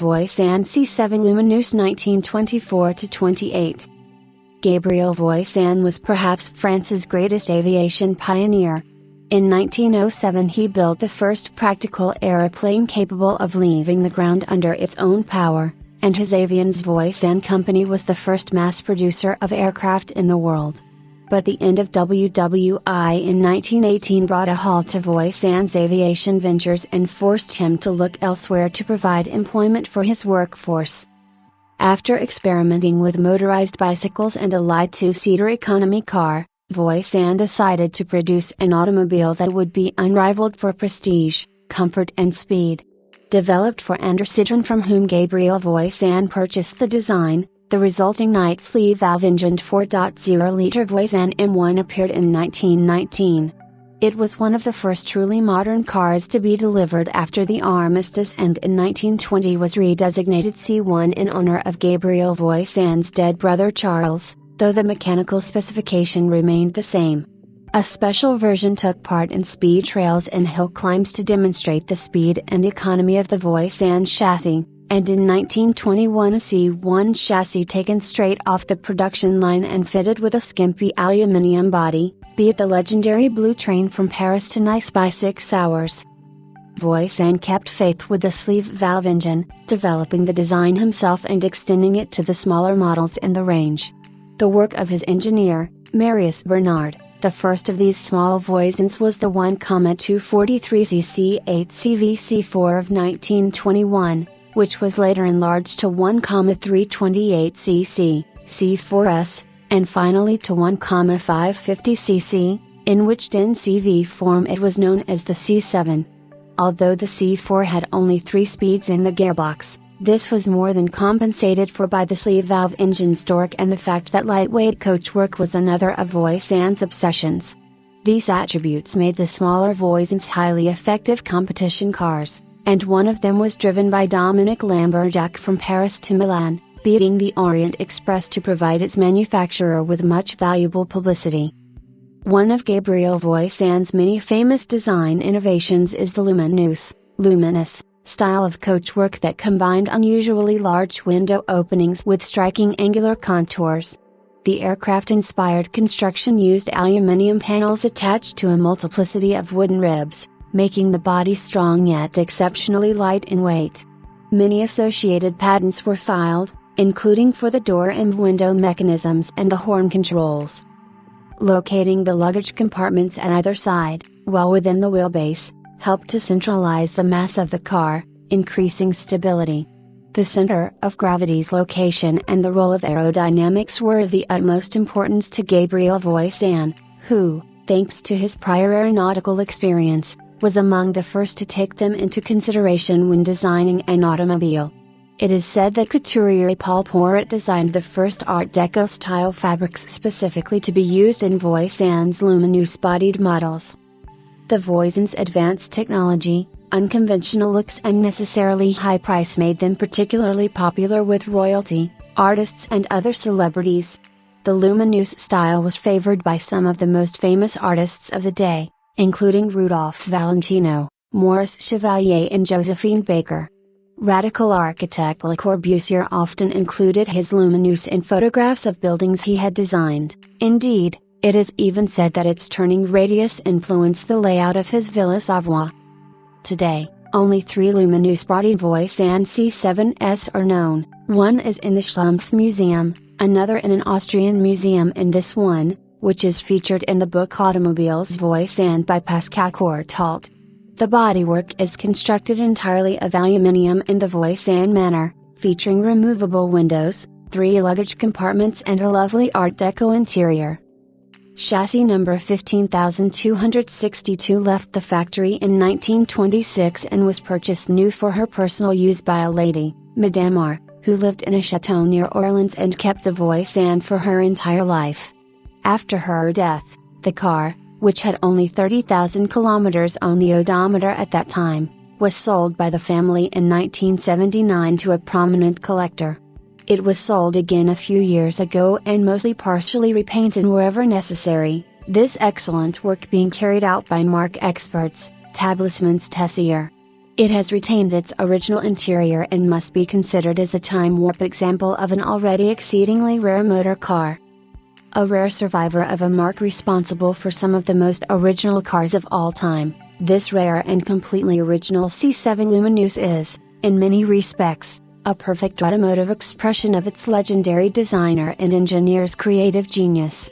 Voisin C7 Lumineuse 1924–28. Gabriel Voisin was perhaps France's greatest aviation pioneer. In 1907 he built the first practical aeroplane capable of leaving the ground under its own power, and his Avions Voisin company was the first mass producer of aircraft in the world. But the end of WWI in 1918 brought a halt to Voisin's aviation ventures and forced him to look elsewhere to provide employment for his workforce. After experimenting with motorized bicycles and a light two-seater economy car, Voisin decided to produce an automobile that would be unrivaled for prestige, comfort and speed. Developed for Citroën, from whom Gabriel Voisin purchased the design, the resulting night sleeve valve-engined 4.0-liter Voisin M1 appeared in 1919. It was one of the first truly modern cars to be delivered after the armistice, and in 1920 was redesignated C1 in honor of Gabriel Voisin's dead brother Charles, though the mechanical specification remained the same. A special version took part in speed trails and hill climbs to demonstrate the speed and economy of the Voisin chassis, and in 1921 a C1 chassis taken straight off the production line and fitted with a skimpy aluminium body, beat the legendary Blue Train from Paris to Nice by 6 hours. Voisin kept faith with the sleeve valve engine, developing the design himself and extending it to the smaller models in the range. The work of his engineer, Marius Bernard, the first of these small Voisins, was the 1,243cc 8CV-C4 of 1921, which was later enlarged to 1,328cc, C4S, and finally to 1,550cc, in which in CV form it was known as the C7. Although the C4 had only 3 speeds in the gearbox, this was more than compensated for by the sleeve valve engine's torque and the fact that lightweight coachwork was another of Voisin's obsessions. These attributes made the smaller Voisins highly effective competition cars, and one of them was driven by Dominique Lamberjac from Paris to Milan, beating the Orient Express to provide its manufacturer with much valuable publicity. One of Gabriel Voisin's many famous design innovations is the Lumineuse style of coachwork that combined unusually large window openings with striking angular contours. The aircraft-inspired construction used aluminium panels attached to a multiplicity of wooden ribs, making the body strong yet exceptionally light in weight. Many associated patents were filed, including for the door and window mechanisms and the horn controls. Locating the luggage compartments at either side, well within the wheelbase, helped to centralize the mass of the car, increasing stability. The center of gravity's location and the role of aerodynamics were of the utmost importance to Gabriel Voisin, who, thanks to his prior aeronautical experience, was among the first to take them into consideration when designing an automobile. It is said that couturier Paul Poiret designed the first Art Deco-style fabrics specifically to be used in Voisin's Lumineuse-bodied models. The Voisin's advanced technology, unconventional looks and necessarily high price made them particularly popular with royalty, artists and other celebrities. The Lumineuse style was favored by some of the most famous artists of the day, including Rudolph Valentino, Maurice Chevalier and Josephine Baker. Radical architect Le Corbusier often included his Lumineuse in photographs of buildings he had designed. Indeed, it is even said that its turning radius influenced the layout of his Villa Savoie. Today, only 3 Lumineuse-bodied Voisin C7s are known. One is in the Schlumpf Museum, another in an Austrian museum, and this one, which is featured in the book Automobiles Voisin by Pascal Courtault. The bodywork is constructed entirely of aluminium in the Voisin manner, featuring removable windows, 3 luggage compartments and a lovely Art Deco interior. Chassis number 15262 left the factory in 1926 and was purchased new for her personal use by a lady, Madame R, who lived in a chateau near Orleans and kept the Voisin for her entire life. After her death, the car, which had only 30,000 kilometers on the odometer at that time, was sold by the family in 1979 to a prominent collector. It was sold again a few years ago and mostly partially repainted wherever necessary, this excellent work being carried out by marque experts, Tablissements Tessier. It has retained its original interior and must be considered as a time warp example of an already exceedingly rare motor car. A rare survivor of a marque responsible for some of the most original cars of all time, this rare and completely original C7 Lumineuse is, in many respects, a perfect automotive expression of its legendary designer and engineer's creative genius.